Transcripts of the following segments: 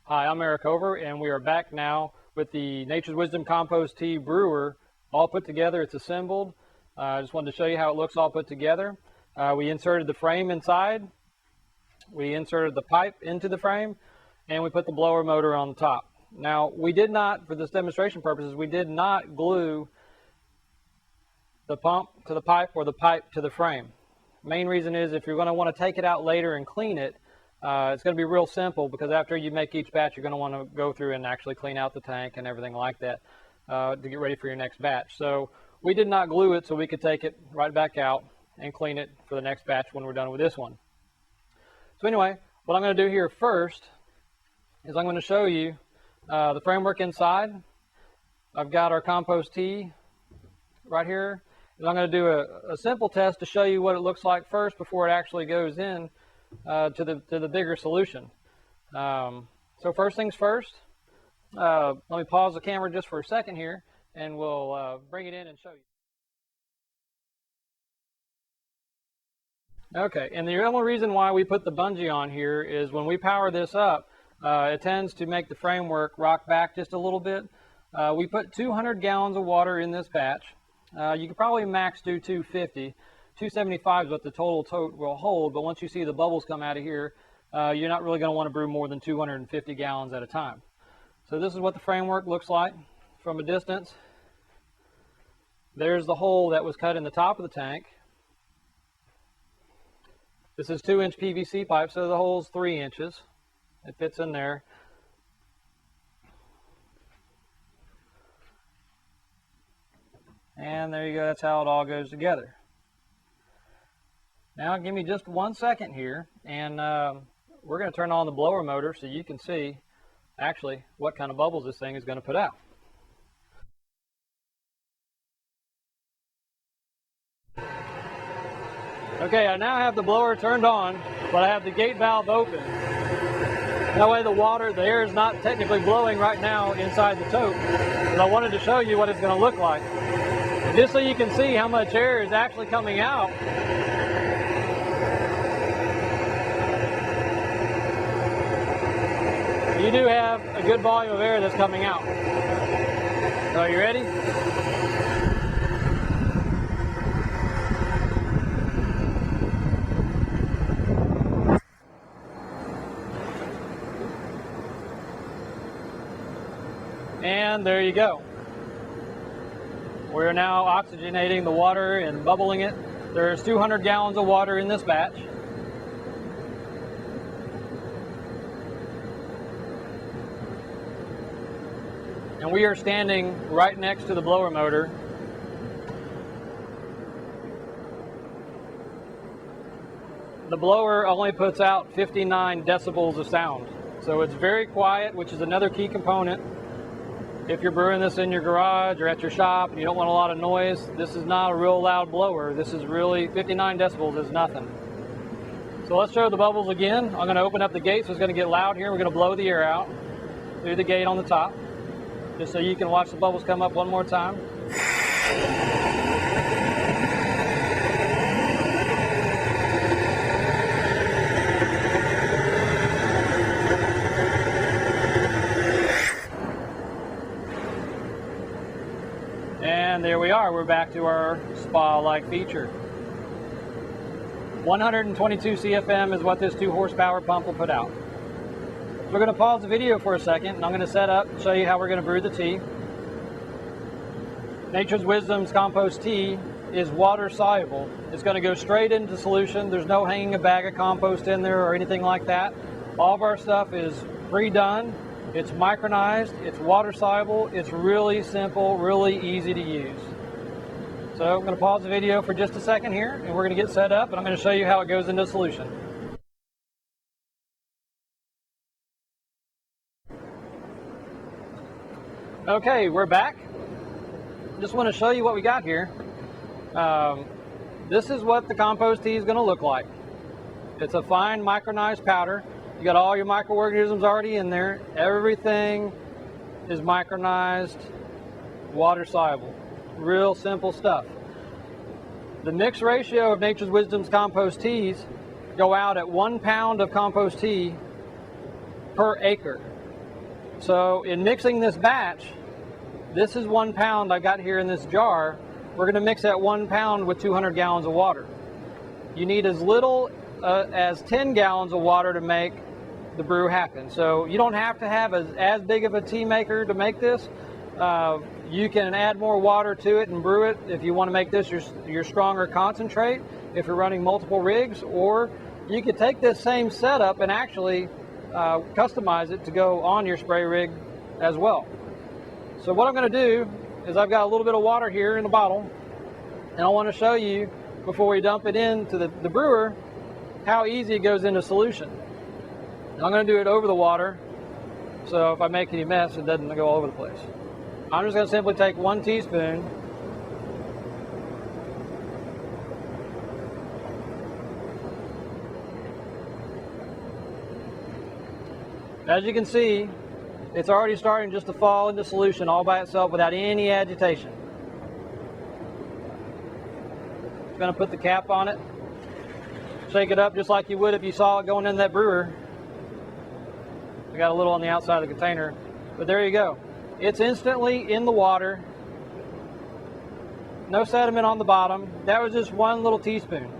Hi, I'm Eric Over, and we are back now with the Nature's Wisdom Compost Tea Brewer all put together. It's assembled. I just wanted to show you how it looks all put together. We inserted the frame inside, we inserted the pipe into the frame, and we put the blower motor on the top. Now, we did not, for this demonstration purposes, we did not glue the pump to the pipe or the pipe to the frame. Main reason is if you're going to want to take it out later and clean it, it's going to be real simple, because after you make each batch, you're going to want to go through and actually clean out the tank and everything like that to get ready for your next batch. So we did not glue it so we could take it right back out and clean it for the next batch when we're done with this one. So anyway, what I'm going to do here first is I'm going to show you the framework inside. I've got our compost tea right here. And I'm going to do a simple test to show you what it looks like first before it actually goes in to the bigger solution. So first things first, let me pause the camera just for a second here, and we'll bring it in and show you. Okay, and the only reason why we put the bungee on here is when we power this up, it tends to make the framework rock back just a little bit. We put 200 gallons of water in this batch. You could probably max do 250. 275 is what the total tote will hold, but once you see the bubbles come out of here, you're not really going to want to brew more than 250 gallons at a time. So this is what the framework looks like from a distance. There's the hole that was cut in the top of the tank. This is 2-inch PVC pipe, so the hole's 3 inches. It fits in there. And there you go, that's how it all goes together. Now give me just 1 second here, and we're going to turn on the blower motor so you can see actually what kind of bubbles this thing is going to put out. Okay, I now have the blower turned on, but I have the gate valve open. That way the air is not technically blowing right now inside the tote, but I wanted to show you what it's going to look like. Just so you can see how much air is actually coming out. You do have a good volume of air that's coming out. So are you ready? And there you go. We're now oxygenating the water and bubbling it. There's 200 gallons of water in this batch. And we are standing right next to the blower motor. The blower only puts out 59 decibels of sound. So it's very quiet, which is another key component. If you're brewing this in your garage or at your shop and you don't want a lot of noise, this is not a real loud blower. This is really, 59 decibels is nothing. So let's show the bubbles again. I'm going to open up the gate so it's going to get loud here. We're going to blow the air out through the gate on the top, just so you can watch the bubbles come up one more time. And there we are, we're back to our spa-like feature. 122 CFM is what this 2-horsepower pump will put out. So we're going to pause the video for a second, and I'm going to set up and show you how we're going to brew the tea. Nature's Wisdom's Compost Tea is water soluble. It's going to go straight into solution. There's no hanging a bag of compost in there or anything like that. All of our stuff is pre-done. It's micronized, it's water soluble, it's really simple, really easy to use. So I'm going to pause the video for just a second here, and we're going to get set up, and I'm going to show you how it goes into solution. Okay, we're back. Just want to show you what we got here. This is what the compost tea is going to look like. It's a fine micronized powder. You got all your microorganisms already in there. Everything is micronized, water soluble. Real simple stuff. The mix ratio of Nature's Wisdom's compost teas go out at 1 pound of compost tea per acre. So in mixing this batch, this is 1 pound I got here in this jar. We're going to mix that 1 pound with 200 gallons of water. You need as little as 10 gallons of water to make the brew happen. So you don't have to have as big of a tea maker to make this. You can add more water to it and brew it if you want to make this your stronger concentrate, if you're running multiple rigs, or you could take this same setup and actually customize it to go on your spray rig as well. So what I'm going to do is I've got a little bit of water here in the bottle, and I want to show you before we dump it into the brewer how easy it goes into solution. I'm going to do it over the water, so if I make any mess, it doesn't go all over the place. I'm just going to simply take 1 teaspoon As you can see, it's already starting just to fall into solution all by itself without any agitation. I'm going to put the cap on it, shake it up just like you would if you saw it going in that brewer. I got a little on the outside of the container, but there you go. It's instantly in the water. No sediment on the bottom. That was just 1 little teaspoon.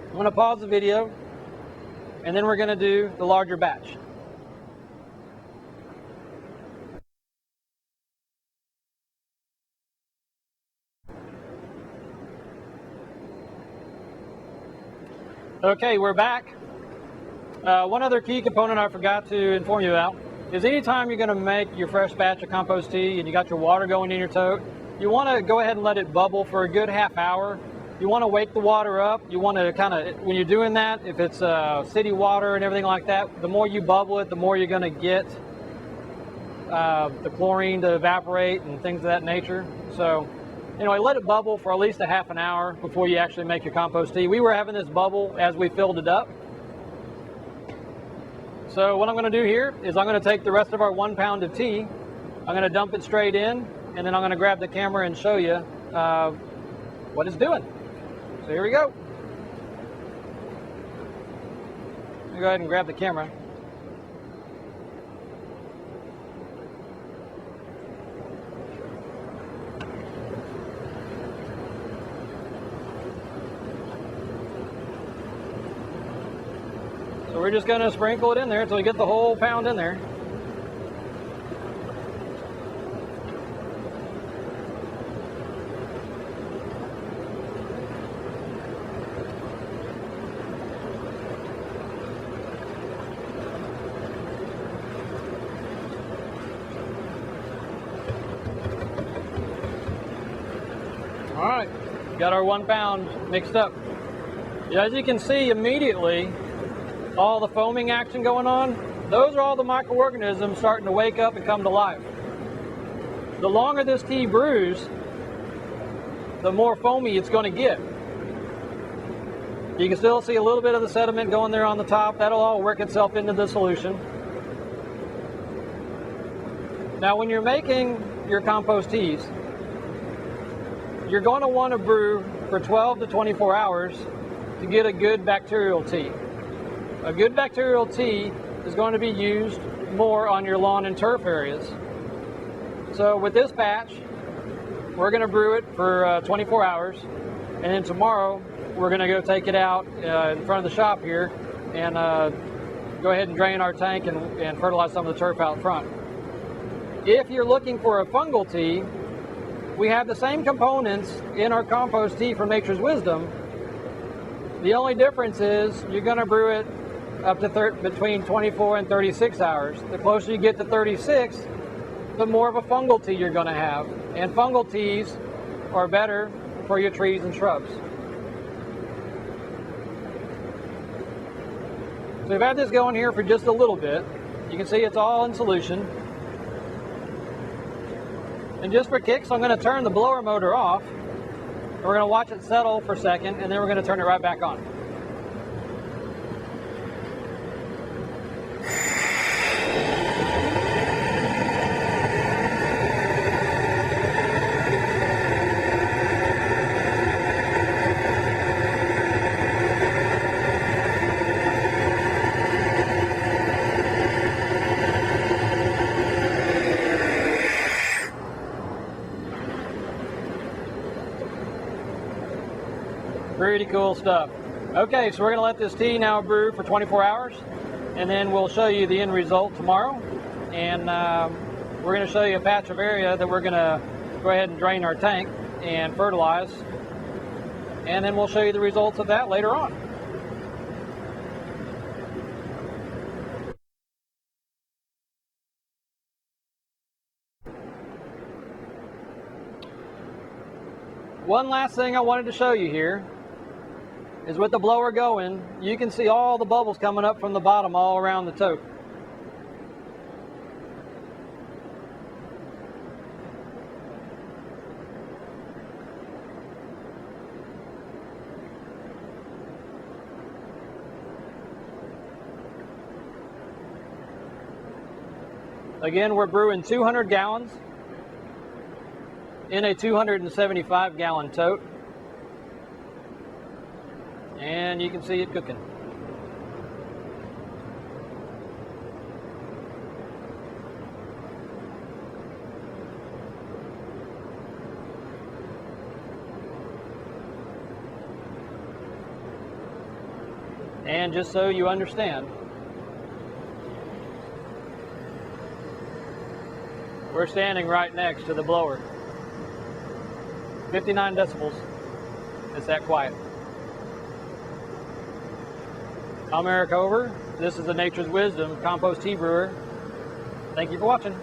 I'm going to pause the video, and then we're going to do the larger batch. Okay, we're back. One other key component I forgot to inform you about is anytime you're going to make your fresh batch of compost tea and you got your water going in your tote, you want to go ahead and let it bubble for a good half hour. You want to wake the water up. You want to kind of, when you're doing that, if it's city water and everything like that, the more you bubble it, the more you're going to get the chlorine to evaporate and things of that nature. So anyway, let it bubble for at least a half an hour before you actually make your compost tea. We were having this bubble as we filled it up. So what I'm going to do here is I'm going to take the rest of our 1 pound of tea, I'm going to dump it straight in, and then I'm going to grab the camera and show you what it's doing. So here we go. Let me go ahead and grab the camera. So we're just going to sprinkle it in there until we get the whole pound in there. All right, got our 1 pound mixed up. As you can see immediately, all the foaming action going on, those are all the microorganisms starting to wake up and come to life. The longer this tea brews, the more foamy it's going to get. You can still see a little bit of the sediment going there on the top. That'll all work itself into the solution. Now when you're making your compost teas, you're going to want to brew for 12 to 24 hours to get a good bacterial tea. A good bacterial tea is going to be used more on your lawn and turf areas. So with this batch, we're going to brew it for 24 hours, and then tomorrow we're going to go take it out in front of the shop here and go ahead and drain our tank and fertilize some of the turf out front. If you're looking for a fungal tea, we have the same components in our compost tea from Nature's Wisdom. The only difference is you're going to brew it up to between 24 and 36 hours. The closer you get to 36, the more of a fungal tea you're going to have. And fungal teas are better for your trees and shrubs. So we've had this going here for just a little bit. You can see it's all in solution. And just for kicks, I'm going to turn the blower motor off. We're going to watch it settle for a second, and then we're going to turn it right back on. Pretty cool stuff. Okay, so we're going to let this tea now brew for 24 hours, and then we'll show you the end result tomorrow. And we're going to show you a patch of area that we're going to go ahead and drain our tank and fertilize, and then we'll show you the results of that later on. One last thing I wanted to show you here is with the blower going, you can see all the bubbles coming up from the bottom all around the tote. Again, we're brewing 200 gallons in a 275 gallon tote, and you can see it cooking. And just so you understand, we're standing right next to the blower. 59 decibels. It's that quiet. I'm Eric Over. This is the Nature's Wisdom Compost Tea Brewer. Thank you for watching.